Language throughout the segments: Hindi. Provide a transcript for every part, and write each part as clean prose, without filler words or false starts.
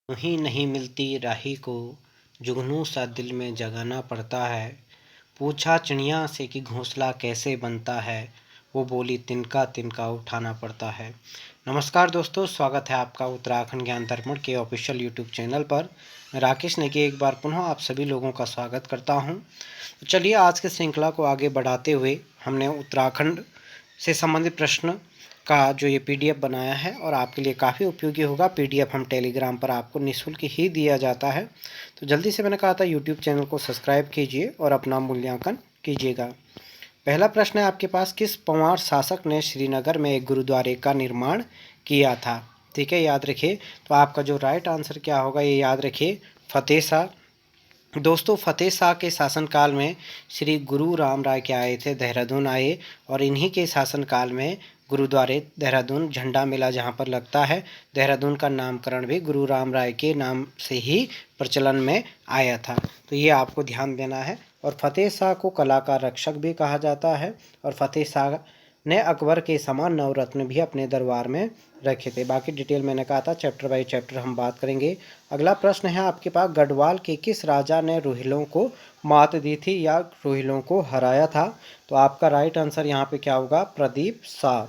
ही नहीं मिलती राही को, जुगनू सा दिल में जगाना पड़ता है। पूछा चिड़िया से कि घोंसला कैसे बनता है, वो बोली तिनका तिनका उठाना पड़ता है। नमस्कार दोस्तों, स्वागत है आपका उत्तराखंड ज्ञान दर्पण के ऑफिशियल यूट्यूब चैनल पर। मैं राकेश नेगी एक बार पुनः आप सभी लोगों का स्वागत करता हूं। तो चलिए आज के श्रृंखला को आगे बढ़ाते हुए हमने उत्तराखंड से संबंधित प्रश्न का जो ये पीडीएफ बनाया है और आपके लिए काफ़ी उपयोगी होगा। पीडीएफ हम टेलीग्राम पर आपको निःशुल्क ही दिया जाता है, तो जल्दी से मैंने कहा था यूट्यूब चैनल को सब्सक्राइब कीजिए और अपना मूल्यांकन कीजिएगा। पहला प्रश्न है आपके पास, किस पंवार शासक ने श्रीनगर में एक गुरुद्वारे का निर्माण किया था? ठीक है, याद रखिए। तो आपका जो राइट आंसर क्या होगा ये याद रखिए, फतेह शाह। दोस्तों, फतेह शाह के शासनकाल में श्री गुरु राम राय क्या आए थे, देहरादून आए, और इन्हीं के शासनकाल में गुरुद्वारे देहरादून झंडा मेला जहाँ पर लगता है, देहरादून का नामकरण भी गुरु राम राय के नाम से ही प्रचलन में आया था। तो ये आपको ध्यान देना है। और फतेह शाह को कला का रक्षक भी कहा जाता है, और फतेह शाह ने अकबर के समान नवरत्न भी अपने दरबार में रखे थे। बाकी डिटेल मैंने कहा था चैप्टर बाय चैप्टर हम बात करेंगे। अगला प्रश्न है आपके पास, गढ़वाल के किस राजा ने रोहिलों को मात दी थी या रोहिलों को हराया था? तो आपका राइट आंसर यहाँ पे क्या होगा, प्रदीप शाह।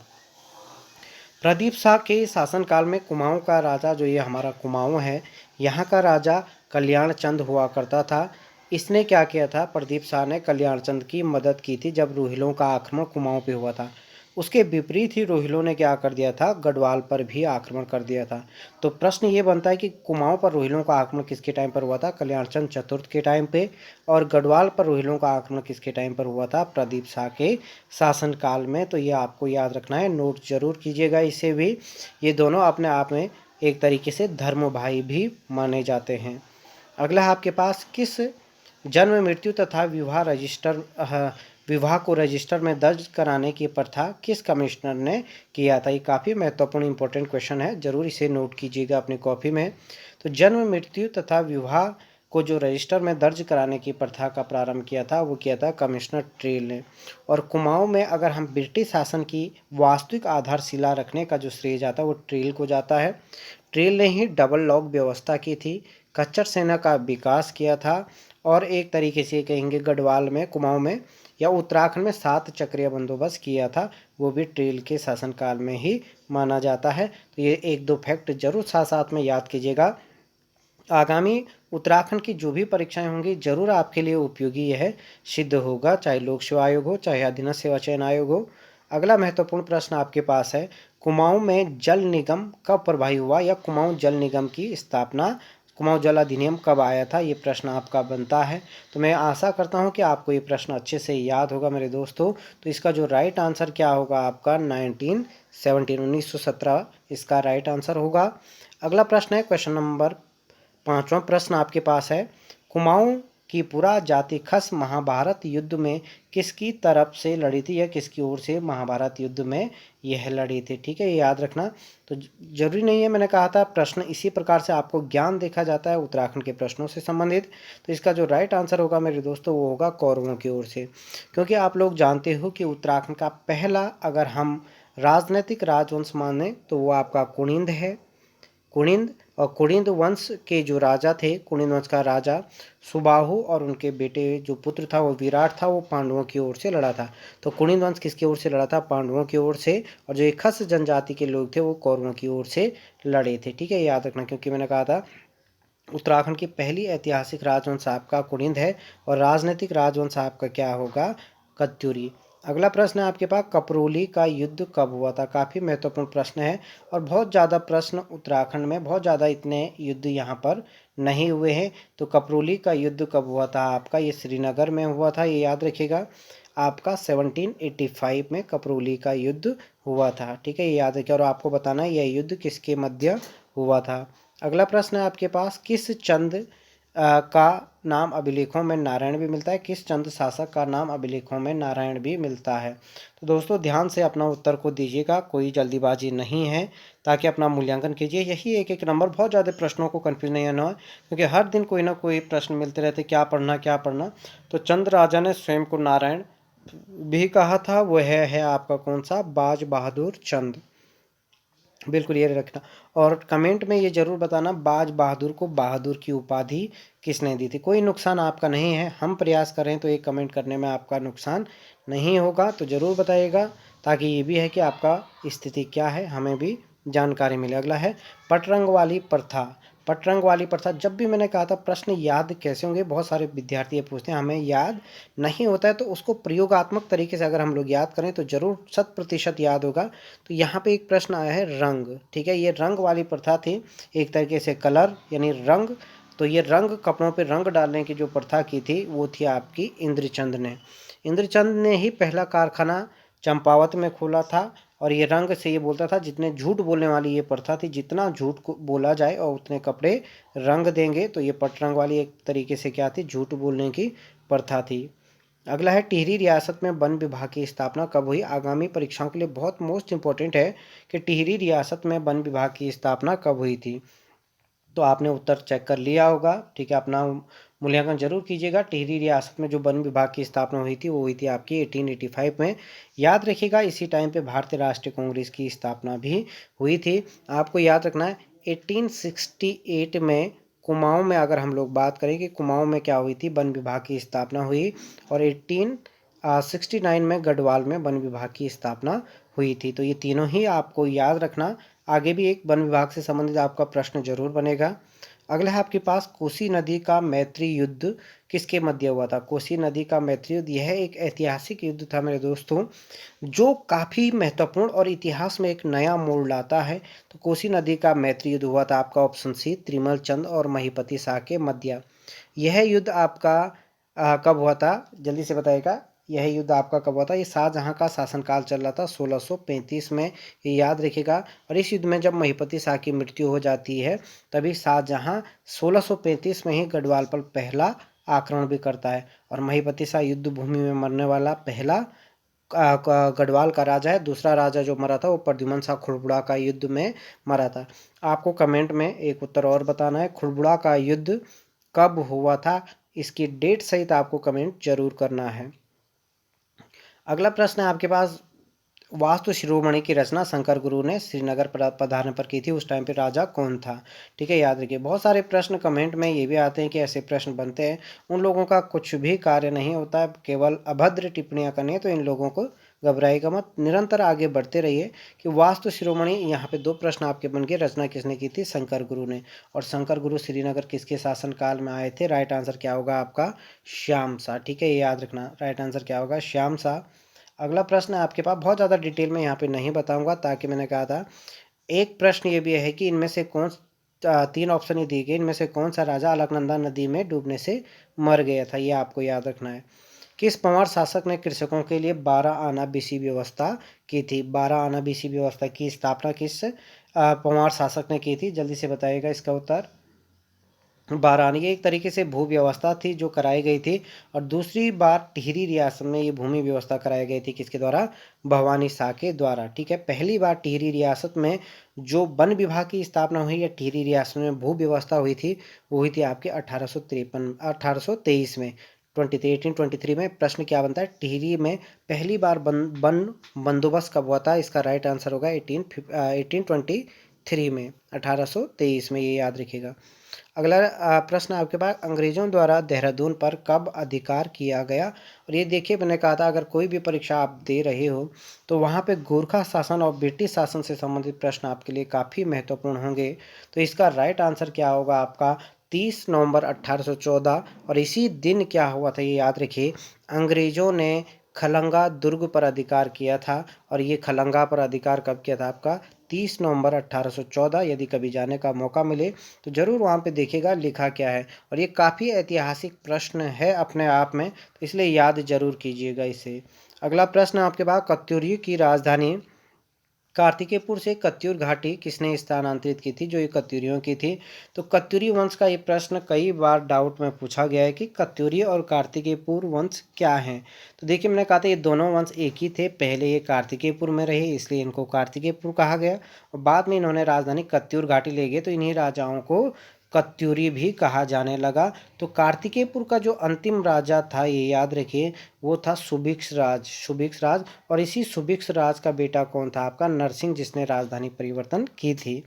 प्रदीप शाह के शासनकाल में कुमाऊं का राजा, जो ये हमारा कुमाऊं है, यहाँ का राजा कल्याण चंद हुआ करता था। इसने क्या किया था, प्रदीप शाह ने कल्याण चंद की मदद की थी जब रोहिलों का आक्रमण कुमाऊं पे हुआ था। उसके विपरीत ही रोहिलों ने क्या कर दिया था, गढ़वाल पर भी आक्रमण कर दिया था। तो प्रश्न ये बनता है कि कुमाऊं पर रोहिलों का आक्रमण किसके टाइम पर हुआ था, कल्याण चंद चतुर्थ के टाइम पे, और गढ़वाल पर रोहिलों का आक्रमण किसके टाइम पर हुआ था, प्रदीप शाह के शासनकाल में। तो ये आपको याद रखना है, नोट जरूर कीजिएगा इसे भी। ये दोनों अपने आप में एक तरीके से धर्म भाई भी माने जाते हैं। अगला है आपके पास, किस जन्म मृत्यु तथा विवाह को रजिस्टर में दर्ज कराने की प्रथा किस कमिश्नर ने किया था? ये काफ़ी महत्वपूर्ण इंपॉर्टेंट क्वेश्चन है, जरूर इसे नोट कीजिएगा अपनी कॉपी में। तो जन्म मृत्यु तथा विवाह को जो रजिस्टर में दर्ज कराने की प्रथा का प्रारंभ किया था, वो किया था कमिश्नर ट्रेल ने। और कुमाऊं में अगर हम ब्रिटिश शासन की वास्तविक आधारशिला रखने का जो श्रेय जाता है वो ट्रेल को जाता है। ट्रेल ने ही डबल लॉक व्यवस्था की थी, खच्चर सेना का विकास किया था, और एक तरीके से कहेंगे गढ़वाल में, कुमाऊं में या उत्तराखंड में 7 चक्रीय बंदोबस्त किया था, वो भी ट्रेल के शासनकाल में ही माना जाता है। तो ये एक दो फैक्ट जरूर साथ साथ में याद कीजिएगा। आगामी उत्तराखंड की जो भी परीक्षाएं होंगी जरूर आपके लिए उपयोगी यह सिद्ध होगा, चाहे लोक सेवा आयोग हो, चाहे अधीनस्थ सेवा चयन आयोग हो। अगला महत्वपूर्ण प्रश्न आपके पास है, कुमाऊं में जल निगम कब प्रभावी हुआ या कुमाऊं जल निगम की स्थापना, कुमाऊं जल अधिनियम कब आया था? ये प्रश्न आपका बनता है। तो मैं आशा करता हूं कि आपको ये प्रश्न अच्छे से याद होगा मेरे दोस्तों। तो इसका जो राइट आंसर क्या होगा आपका, 1917 इसका राइट आंसर होगा। अगला प्रश्न है क्वेश्चन नंबर 5वां प्रश्न आपके पास है, कुमाऊं की पूरा जाति खस महाभारत युद्ध में किसकी तरफ से लड़ी थी या किसकी ओर से महाभारत युद्ध में यह लड़ी थी? ठीक है, ये याद रखना। तो जरूरी नहीं है, मैंने कहा था प्रश्न इसी प्रकार से आपको ज्ञान देखा जाता है उत्तराखंड के प्रश्नों से संबंधित। तो इसका जो राइट आंसर होगा मेरे दोस्तों वो होगा कौरवों की ओर से। क्योंकि आप लोग जानते हो कि उत्तराखंड का पहला अगर हम राजनैतिक राजवंश माने तो वो आपका कुनिंद है। कुनिंद, और कुनिंद वंश के जो राजा थे, कुनिंद वंश का राजा सुबाहु और उनके बेटे जो पुत्र था वो विराट था, वो पांडवों की ओर से लड़ा था। तो कुनिंद वंश किसकी ओर से लड़ा था, पांडवों की ओर से। और जो एक खस जनजाति के लोग थे वो कौरवों की ओर से लड़े थे। ठीक है, याद रखना, क्योंकि मैंने कहा था उत्तराखंड की पहली ऐतिहासिक राजवंश आपका कुनिंद है, और राजनीतिक राजवंश आपका क्या होगा, कत्यूरी। अगला प्रश्न है आपके पास, कपरोली का युद्ध कब हुआ था? काफ़ी महत्वपूर्ण प्रश्न है, और बहुत ज़्यादा प्रश्न उत्तराखंड में, बहुत ज़्यादा इतने युद्ध यहाँ पर नहीं हुए हैं। तो कपरोली का युद्ध कब हुआ था आपका, ये श्रीनगर में हुआ था, ये याद रखिएगा। आपका 1785 में कपरोली का युद्ध हुआ था। ठीक है, ये याद रखिए, और आपको बताना है यह युद्ध किसके मध्य हुआ था। अगला प्रश्न है आपके पास, किस चंद का नाम अभिलेखों में नारायण भी मिलता है? किस चंद शासक का नाम अभिलेखों में नारायण भी मिलता है? तो दोस्तों ध्यान से अपना उत्तर को दीजिएगा, कोई जल्दीबाजी नहीं है, ताकि अपना मूल्यांकन कीजिए। यही एक एक नंबर, बहुत ज़्यादा प्रश्नों को कन्फ्यूज नहीं होना है, क्योंकि हर दिन कोई ना कोई प्रश्न मिलते रहते, क्या पढ़ना क्या पढ़ना। तो चंद राजा ने स्वयं को नारायण भी कहा था, वह है आपका कौन सा, बाज बहादुर चंद। बिल्कुल ये रखना। और कमेंट में ये ज़रूर बताना बाज बहादुर को बहादुर की उपाधि किसने दी थी। कोई नुकसान आपका नहीं है, हम प्रयास करें तो ये कमेंट करने में आपका नुकसान नहीं होगा, तो ज़रूर बताइएगा, ताकि ये भी है कि आपका स्थिति क्या है, हमें भी जानकारी मिले। अगला है पटरंग वाली प्रथा। पटरंग वाली प्रथा, जब भी मैंने कहा था प्रश्न याद कैसे होंगे, बहुत सारे विद्यार्थी ये पूछते हैं, हमें याद नहीं होता है, तो उसको प्रयोगात्मक तरीके से अगर हम लोग याद करें तो ज़रूर 100% याद होगा। तो यहाँ पे एक प्रश्न आया है रंग, ठीक है, ये रंग वाली प्रथा थी, एक तरीके से कलर यानी रंग। तो ये रंग, कपड़ों पे रंग डालने की जो प्रथा की थी वो थी आपकी इंद्रचंद ने। इंद्रचंद ने ही पहला कारखाना चंपावत में खोला था, और ये रंग से ये बोलता था जितने झूठ बोलने वाली ये प्रथा थी, जितना झूठ को बोला जाए और उतने कपड़े रंग देंगे। तो ये पटरंग वाली एक तरीके से क्या थी, झूठ बोलने की प्रथा थी। अगला है टिहरी रियासत में वन विभाग की स्थापना कब हुई। आगामी परीक्षाओं के लिए बहुत मोस्ट इंपॉर्टेंट है कि टिहरी रियासत में वन विभाग की स्थापना कब हुई थी। तो आपने उत्तर चेक कर लिया होगा, ठीक है, अपना मूल्यांकन जरूर कीजिएगा। टिहरी रियासत में जो वन विभाग की स्थापना हुई थी वो हुई थी आपकी 1885 में। याद रखिएगा इसी टाइम पे भारतीय राष्ट्रीय कांग्रेस की स्थापना भी हुई थी। आपको याद रखना है 1868 में कुमाऊं में, अगर हम लोग बात करें कि कुमाऊं में क्या हुई थी, वन विभाग की स्थापना हुई। और 1869 में गढ़वाल में वन विभाग की स्थापना हुई थी। तो ये तीनों ही आपको याद रखना। आगे भी एक वन विभाग से संबंधित आपका प्रश्न जरूर बनेगा। अगला है आपके पास कोसी नदी का मैत्री युद्ध किसके मध्य हुआ था। कोसी नदी का मैत्री युद्ध, यह एक ऐतिहासिक युद्ध था मेरे दोस्तों, जो काफ़ी महत्वपूर्ण और इतिहास में एक नया मोड़ लाता है। तो कोसी नदी का मैत्री युद्ध हुआ था आपका ऑप्शन सी, त्रिमल चंद और महिपति शाह के मध्य। यह युद्ध आपका कब हुआ था, जल्दी से बताइएगा। यह युद्ध आपका कब हुआ था। ये शाहजहां का शासनकाल चल रहा था 1635 में, ये याद रखिएगा। और इस युद्ध में जब महिपति शाह की मृत्यु हो जाती है, तभी शाहजहां 1635 में ही गढ़वाल पर पहला आक्रमण भी करता है। और महिपति शाह युद्ध भूमि में मरने वाला पहला गढ़वाल का राजा है। दूसरा राजा जो मरा था वो प्रद्युमन शाह खुड़बुड़ा का युद्ध में मरा था। आपको कमेंट में एक उत्तर और बताना है, खुड़बुड़ा का युद्ध कब हुआ था, इसकी डेट सहित आपको कमेंट जरूर करना है। अगला प्रश्न है आपके पास, वास्तु शिरोमणि की रचना शंकर गुरु ने श्रीनगर पधारने पर की थी, उस टाइम पे राजा कौन था। ठीक है, याद रखिए। बहुत सारे प्रश्न कमेंट में ये भी आते हैं कि ऐसे प्रश्न बनते हैं, उन लोगों का कुछ भी कार्य नहीं होता है, केवल अभद्र टिप्पणियां करनी है। तो इन लोगों को घबराइएगा मत, निरंतर आगे बढ़ते रहिए। कि वास्तु शिरोमणि, यहाँ पे दो प्रश्न आपके बन गए, रचना किसने की थी, शंकर गुरु ने। और शंकर गुरु श्रीनगर किसके शासनकाल में आए थे। राइट आंसर क्या होगा आपका, श्याम शाह। ठीक है, ये याद रखना, राइट आंसर क्या होगा, श्याम शाह। अगला प्रश्न है आपके पास, बहुत ज़्यादा डिटेल में यहाँ पे नहीं बताऊंगा, ताकि मैंने कहा था एक प्रश्न ये भी है कि इनमें से कौन, तीन ऑप्शन ही दिए गए, इनमें से कौन सा राजा अलकनंदा नदी में डूबने से मर गया था, ये आपको याद रखना है। किस पंवार शासक ने कृषकों के लिए 12 आना बीसी व्यवस्था की थी। 12 आना बीसी व्यवस्था की स्थापना किस पंवार शासक ने की थी, जल्दी से बताइएगा इसका उत्तर। 12 आने, ये एक तरीके से भू व्यवस्था थी जो कराई गई थी। और दूसरी बार टिहरी रियासत में ये भूमि व्यवस्था कराई गई थी, किसके द्वारा, भवानी शाह के द्वारा। ठीक है, पहली बार टिहरी रियासत में जो वन विभाग की स्थापना हुई या टिहरी रियासत में भू व्यवस्था हुई थी, वो हुई थी आपके 1823 में, 1823 में। प्रश्न क्या बनता है, टिहरी में पहली बार वन बंदोबस्त कब हुआ था, इसका राइट आंसर होगा 1823 में, 1823 में, ये याद रखिएगा। अगला प्रश्न आपके पास, अंग्रेजों द्वारा देहरादून पर कब अधिकार किया गया। और ये देखिए, मैंने कहा था अगर कोई भी परीक्षा आप दे रहे हो तो वहाँ पे गोरखा शासन और ब्रिटिश शासन से संबंधित प्रश्न आपके लिए काफ़ी महत्वपूर्ण होंगे। तो इसका राइट आंसर क्या होगा आपका, 30 नवंबर 1814। और इसी दिन क्या हुआ था, ये याद रखिए, अंग्रेजों ने खलंगा दुर्ग पर अधिकार किया था। और ये खलंगा पर अधिकार कब किया था आपका, 30 नवंबर 1814। यदि कभी जाने का मौका मिले तो ज़रूर वहाँ पे देखिएगा लिखा क्या है। और ये काफ़ी ऐतिहासिक प्रश्न है अपने आप में, तो इसलिए याद जरूर कीजिएगा इसे। अगला प्रश्न आपके पास, कत्यूरी की राजधानी कार्तिकेयपुर से कत्यूर घाटी किसने स्थानांतरित की थी, जो ये कत्यूरियों की थी। तो कत्यूरी वंश का ये प्रश्न कई बार डाउट में पूछा गया है कि कत्यूरी और कार्तिकेयपुर वंश क्या हैं। तो देखिए, मैंने कहा था ये दोनों वंश एक ही थे, पहले ये कार्तिकेयपुर में रहे इसलिए इनको कार्तिकेयपुर कहा गया, और बाद में इन्होंने राजधानी कत्यूर घाटी ले गए, तो इन्हीं राजाओं को कत्यूरी भी कहा जाने लगा। तो कार्तिकेयपुर का जो अंतिम राजा था, ये याद रखिए, वो था सुभिक्ष राज। सुभिक्ष राज, और इसी सुभिक्ष राज का बेटा कौन था? आपका नरसिंह, जिसने राजधानी परिवर्तन की थी।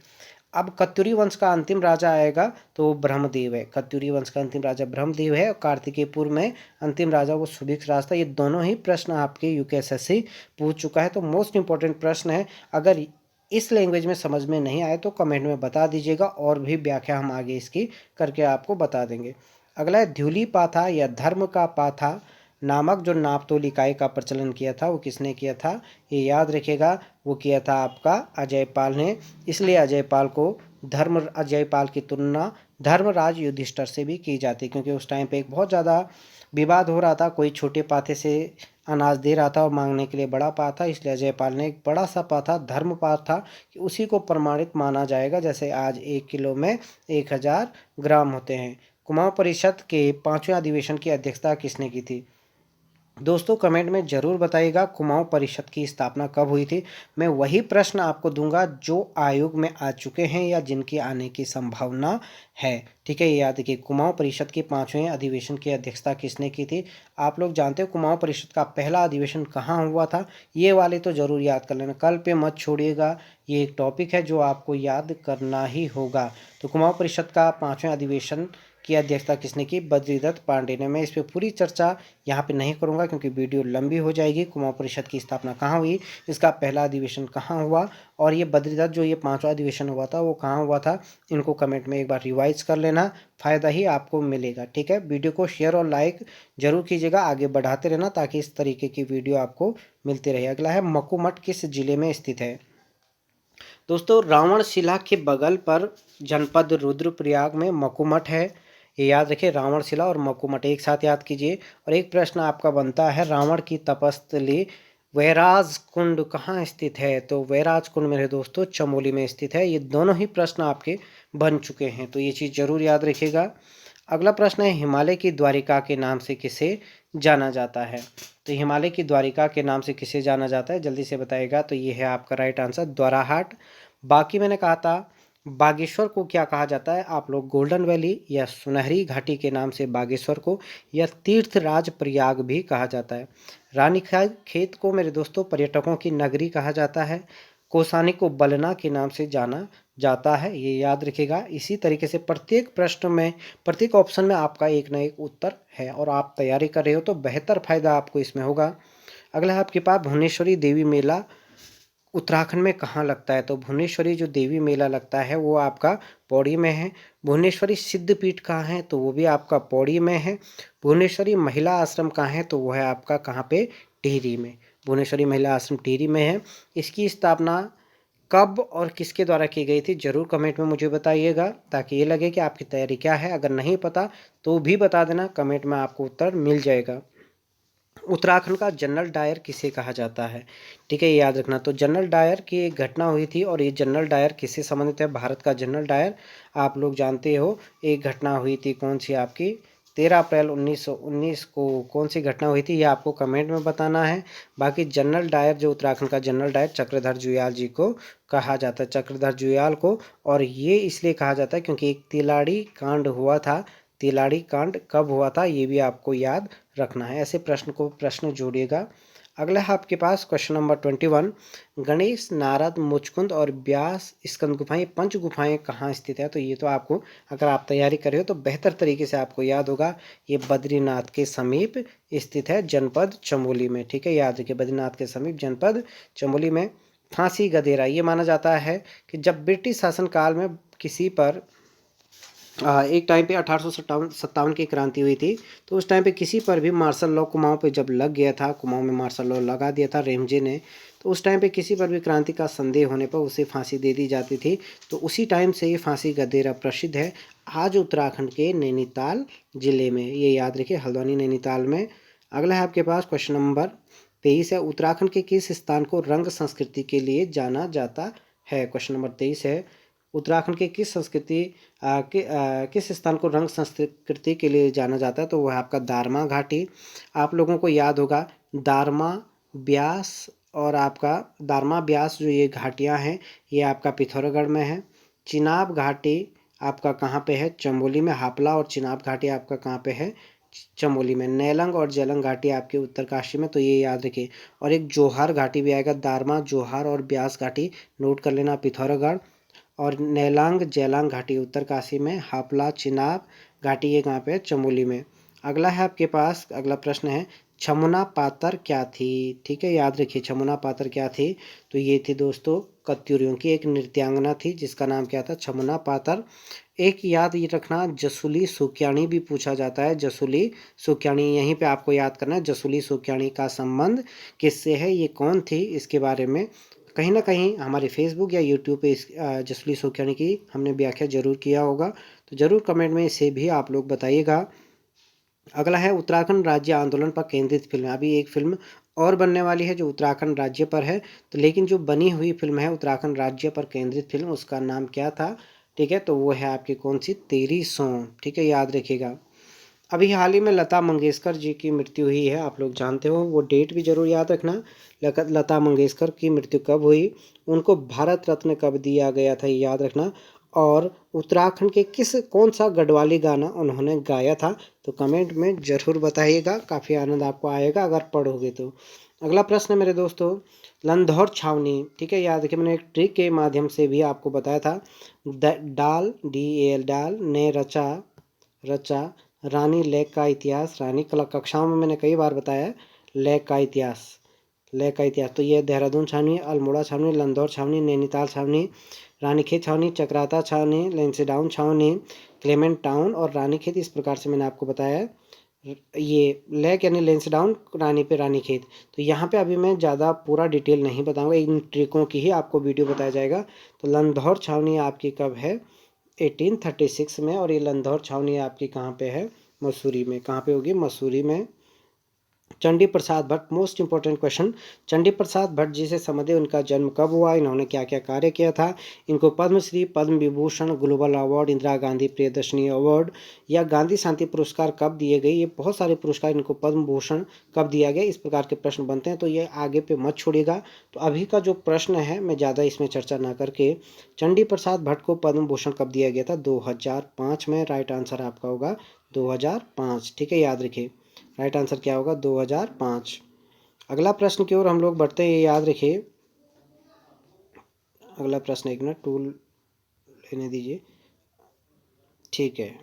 अब कत्यूरी वंश का अंतिम राजा आएगा तो वो ब्रह्मदेव है। कत्यूरी वंश का अंतिम राजा ब्रह्मदेव है, और कार्तिकेयपुर में अंतिम राजा वो सुभिक्ष राज था। ये दोनों ही प्रश्न आपके यूकेएसएससी पूछ चुका है। तो मोस्ट इंपॉर्टेंट प्रश्न है। अगर इस लैंग्वेज में समझ में नहीं आए तो कमेंट में बता दीजिएगा, और भी व्याख्या हम आगे इसकी करके आपको बता देंगे। अगला है ध्युली पाथा या धर्म का पाथा नामक जो नापतोल इकाई का प्रचलन किया था, वो किसने किया था? ये याद रखिएगा, वो किया था आपका अजयपाल ने। इसलिए अजयपाल को अजयपाल की तुलना धर्मराज युधिष्ठिर से भी की जाती, क्योंकि उस टाइम पे एक बहुत ज़्यादा विवाद हो रहा था। कोई छोटे पाथे से अनाज दे रहा था और मांगने के लिए बड़ा पाथा, इसलिए अजयपाल ने एक बड़ा सा पाथा, धर्म पाथा, कि उसी को प्रमाणित माना जाएगा। जैसे आज 1 किलो में 1000 ग्राम होते हैं। कुमाऊं परिषद के 5वें अधिवेशन की अध्यक्षता किसने की थी? दोस्तों कमेंट में ज़रूर बताइएगा कुमाऊं परिषद की स्थापना कब हुई थी। मैं वही प्रश्न आपको दूंगा जो आयोग में आ चुके हैं या जिनके आने की संभावना है। ठीक है, ये याद रखिए, कुमाऊं परिषद के 5वें अधिवेशन की अध्यक्षता किसने की थी? आप लोग जानते हो कुमाऊं परिषद का पहला अधिवेशन कहाँ हुआ था? ये वाले तो ज़रूर याद कर लेना, कल पे मत छोड़िएगा। ये एक टॉपिक है जो आपको याद करना ही होगा। तो कुमाऊं परिषद का 5वें अधिवेशन की अध्यक्षता किसने की? बद्रीदत्त पांडे ने। मैं इस पर पूरी चर्चा यहाँ पे नहीं करूँगा क्योंकि वीडियो लंबी हो जाएगी। कुमाऊं परिषद की स्थापना कहाँ हुई, इसका पहला अधिवेशन कहाँ हुआ, और ये बद्रीदत्त जो ये 5वां अधिवेशन हुआ था वो कहाँ हुआ था, इनको कमेंट में एक बार रिवाइज कर लेना, फ़ायदा ही आपको मिलेगा। ठीक है, वीडियो को शेयर और लाइक जरूर कीजिएगा, आगे बढ़ाते रहना ताकि इस तरीके की वीडियो आपको मिलती रहे। अगला है मक्कूमठ किस जिले में स्थित है? दोस्तों रावणशिला के बगल पर जनपद रुद्रप्रयाग में मक्कूमठ है। ये याद रखिए, रावणशिला और मक्कूमठ एक साथ याद कीजिए। और एक प्रश्न आपका बनता है, रावण की तपस्थली वैराज कुंड कहाँ स्थित है? तो वैराज कुंड मेरे दोस्तों चमोली में स्थित है। ये दोनों ही प्रश्न आपके बन चुके हैं, तो ये चीज़ जरूर याद रखिएगा। अगला प्रश्न है, हिमालय की द्वारिका के नाम से किसे जाना जाता है? तो हिमालय की द्वारिका के नाम से किसे जाना जाता है, जल्दी से बताइएगा। तो ये है आपका राइट आंसर, द्वाराहाट। बाकी मैंने कहा था बागेश्वर को क्या कहा जाता है? आप लोग गोल्डन वैली या सुनहरी घाटी के नाम से बागेश्वर को, या तीर्थराज प्रयाग भी कहा जाता है। रानीखेत को मेरे दोस्तों पर्यटकों की नगरी कहा जाता है। कौसानी को बलना के नाम से जाना जाता है। ये याद रखिएगा। इसी तरीके से प्रत्येक प्रश्न में, प्रत्येक ऑप्शन में आपका एक ना एक उत्तर है, और आप तैयारी कर रहे हो तो बेहतर फायदा आपको इसमें होगा। अगला है आपके पास भुवनेश्वरी देवी मेला उत्तराखंड में कहाँ लगता है? तो भुवनेश्वरी जो देवी मेला लगता है वो आपका पौड़ी में है। भुवनेश्वरी सिद्धपीठ कहाँ है? तो वो भी आपका पौड़ी में है। भुवनेश्वरी महिला आश्रम कहाँ है? तो वो है आपका कहाँ पे? टिहरी में। भुवनेश्वरी महिला आश्रम टिहरी में है। इसकी स्थापना कब और किसके द्वारा की गई थी, जरूर कमेंट में मुझे बताइएगा, ताकि ये लगे कि आपकी तैयारी क्या है। अगर नहीं पता तो भी बता देना, कमेंट में आपको उत्तर मिल जाएगा। उत्तराखंड का जनरल डायर किसे कहा जाता है? ठीक है, ये याद रखना। तो जनरल डायर की एक घटना हुई थी, और ये जनरल डायर किससे संबंधित है? भारत का जनरल डायर आप लोग जानते हो। एक घटना हुई थी, कौन सी आपकी? 13 अप्रैल 1919 को कौन सी घटना हुई थी, ये आपको कमेंट में बताना है। बाकी जनरल डायर जो उत्तराखंड का जनरल डायर चक्रधर जुयाल जी को कहा जाता है, चक्रधर जुयाल को। और ये इसलिए कहा जाता है क्योंकि एक तिलाड़ी कांड हुआ था। तिलाड़ी कांड कब हुआ था ये भी आपको याद रखना है। ऐसे प्रश्न जोड़िएगा। अगला है आपके पास क्वेश्चन नंबर 21, गणेश, नारद, मुचकुंद और व्यास स्कंद गुफाएं, पंच गुफाएं कहाँ स्थित है? तो ये तो आपको, अगर आप तैयारी कर रहे हो तो बेहतर तरीके से आपको याद होगा। ये बद्रीनाथ के समीप स्थित है, जनपद चमोली में। ठीक है, याद रखिए, बद्रीनाथ के समीप जनपद चमोली में। फांसी गदेरा, ये माना जाता है कि जब ब्रिटिश शासनकाल में किसी पर एक टाइम पे 1857 की क्रांति हुई थी, तो उस टाइम पे किसी पर भी मार्शल लॉ कुमाऊं पे जब लग गया था, कुमाऊं में मार्शल लॉ लगा दिया था रेमजे ने, तो उस टाइम पे किसी पर भी क्रांति का संदेह होने पर उसे फांसी दे दी जाती थी। तो उसी टाइम से ये फांसी गदेरा प्रसिद्ध है। आज उत्तराखंड के नैनीताल जिले में, ये याद रखिए, हल्द्वानी नैनीताल में। अगला है आपके पास क्वेश्चन नंबर 23 है, उत्तराखंड के किस स्थान को रंग संस्कृति के लिए जाना जाता है? क्वेश्चन नंबर 23 है, उत्तराखंड के किस स्थान को रंग संस्कृति के लिए जाना जाता है? तो वह आपका दारमा घाटी। आप लोगों को याद होगा दारमा, ब्यास, और आपका दारमा ब्यास जो ये घाटियां हैं ये आपका पिथौरागढ़ में है। चिनाब घाटी आपका कहाँ पे है, चमोली में। हापला और चिनाब घाटी आपका कहाँ पे है, चमोली में। नेलंग और जेलंग घाटी आपके उत्तरकाशी में, तो ये याद रखिए। और एक जोहार घाटी भी आएगा, दारमा, जोहार और ब्यास घाटी नोट कर लेना, पिथौरागढ़। और नेलांग जेलांग घाटी उत्तरकाशी में, हापला चिनाब घाटी ये कहाँ पे है, चमोली में। अगला है आपके पास, अगला प्रश्न है छमुना पातर क्या थी। ठीक है, याद रखिए छमुना पातर क्या थी। तो ये थी दोस्तों कत्यूरियों की एक नृत्यांगना थी जिसका नाम क्या था, छमुना पातर। एक याद ये रखना, जसुली सुक्याणी भी पूछा जाता है, जसुली सुक्याणी। यहीं पे आपको याद करना है जसुली सुक्याणी का संबंध किससे है, ये कौन थी, इसके बारे में कहीं ना कहीं हमारे फेसबुक या यूट्यूब पे इस जसुली सुक्याणी की हमने व्याख्या जरूर किया होगा, तो ज़रूर कमेंट में इसे भी आप लोग बताइएगा। अगला है उत्तराखंड राज्य आंदोलन पर केंद्रित फिल्म। अभी एक फिल्म और बनने वाली है जो उत्तराखंड राज्य पर है, तो लेकिन जो बनी हुई फिल्म है उत्तराखंड राज्य पर केंद्रित फिल्म, उसका नाम क्या था। ठीक है, तो वो है आपकी कौन सी, तेरी सौं। ठीक है, याद रखिएगा। अभी हाल ही में लता मंगेशकर जी की मृत्यु हुई है, आप लोग जानते हो, वो डेट भी जरूर याद रखना। लता मंगेशकर की मृत्यु कब हुई, उनको भारत रत्न कब दिया गया था, ये याद रखना। और उत्तराखंड के कौन सा गढ़वाली गाना उन्होंने गाया था, तो कमेंट में ज़रूर बताइएगा, काफ़ी आनंद आपको आएगा अगर पढ़ोगे तो। अगला प्रश्न है मेरे दोस्तों, लंधौर छावनी। ठीक है, याद रखिए, मैंने एक ट्रिक के माध्यम से भी आपको बताया था। डाल, DAL डाल ने रचा रानी लेक का इतिहास। रानी कक्षाओं में मैंने कई बार बताया है लेक का इतिहास, लेक का इतिहास। तो ये देहरादून छावनी, अल्मोड़ा छावनी, लंदौर छावनी, नैनीताल छावनी, रानीखेत छावनी, चक्राता छावनी, लेंसडाउन छावनी, क्लेमेंट टाउन और रानीखेत, इस प्रकार से मैंने आपको बताया है। ये लेक यानी लेंसडाउन, रानी पे रानीखेत। तो यहाँ पे अभी मैं ज़्यादा पूरा डिटेल नहीं बताऊँगा, इन ट्रिकों की ही आपको वीडियो बताया जाएगा। तो लंधौर छावनी आपकी कब है, 1836 में। और ये लंधौर छावनी आपकी कहाँ पे है, मसूरी में। कहाँ पे होगी, मसूरी में। Chandi Prasad Bhatt, most important question, Chandi Prasad Bhatt ji से संबंधित उनका जन्म कब हुआ, इन्होंने क्या क्या कार्य किया था। इनको Padma Shri, Padma Vibhushan, global award, Indira Gandhi Priyadarshini award या गांधी शांति पुरस्कार कब दिए गए, ये बहुत सारे पुरस्कार, इनको पद्म भूषण कब दिया गया, इस प्रकार के प्रश्न बनते हैं, तो ये आगे पे मत छोड़िएगा। तो अभी का जो प्रश्न है मैं ज़्यादा इसमें चर्चा ना करके, चंडी प्रसाद भट्ट को पद्म भूषण कब दिया गया था, 2005 में। राइट आंसर आपका होगा 2005। ठीक है, याद रखिए, राइट आंसर क्या होगा, 2005। अगला प्रश्न की ओर हम लोग बढ़ते हैं, ये याद रखिए। अगला प्रश्न, एक मिनट टूल लेने दीजिए। ठीक है,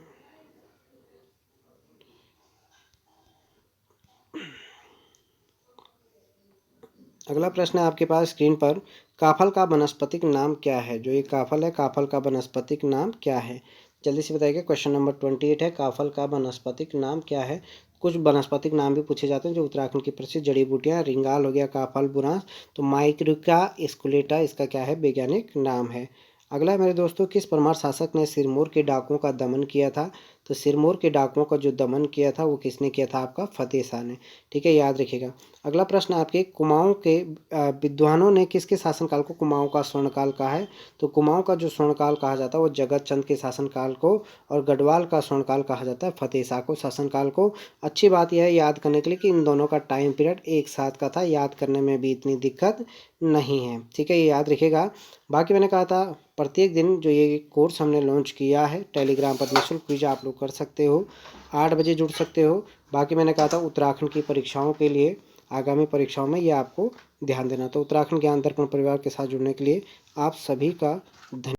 अगला प्रश्न है आपके पास स्क्रीन पर, काफल का वनस्पतिक नाम क्या है। जो ये काफल है, काफल का वनस्पतिक नाम क्या है, जल्दी से बताइएगा। क्वेश्चन नंबर 28 है, काफल का वनस्पतिक नाम क्या है। कुछ वनस्पतिक नाम भी पूछे जाते हैं जो उत्तराखंड की प्रसिद्ध जड़ी बूटियां, रिंगाल हो गया, काफल, बुरांस। तो माइक्रिका स्कुलेटा इसका क्या है, वैज्ञानिक नाम है। अगला मेरे दोस्तों, किस परमार शासक ने सिरमौर के डाकुओं का दमन किया था। तो सिरमौर के डाकुओं का जो दमन किया था वो किसने किया था, आपका फतेह शाह ने। ठीक है, याद रखिएगा। अगला प्रश्न आपके, कुमाऊं के विद्वानों ने किसके शासनकाल को कुमाऊं का स्वर्णकाल कहा है। तो कुमाऊं का जो स्वर्णकाल कहा जाता है वो जगत चंद के शासनकाल को, और गढ़वाल का स्वर्णकाल कहा जाता है फतेह शाह को शासनकाल को। अच्छी बात यह है याद करने के लिए कि इन दोनों का टाइम पीरियड एक साथ का था, याद करने में भी इतनी दिक्कत नहीं है। ठीक है, ये याद रखिएगा। बाकी मैंने कहा था प्रत्येक दिन जो ये कोर्स हमने लॉन्च किया है टेलीग्राम पर, निःशुल्क क्विज आप लोग कर सकते हो, 8 बजे जुड़ सकते हो। बाकी मैंने कहा था उत्तराखंड की परीक्षाओं के लिए, आगामी परीक्षाओं में ये आपको ध्यान देना। तो उत्तराखंड ज्ञान दर्पण परिवार के साथ जुड़ने के लिए आप सभी का धन्यवाद।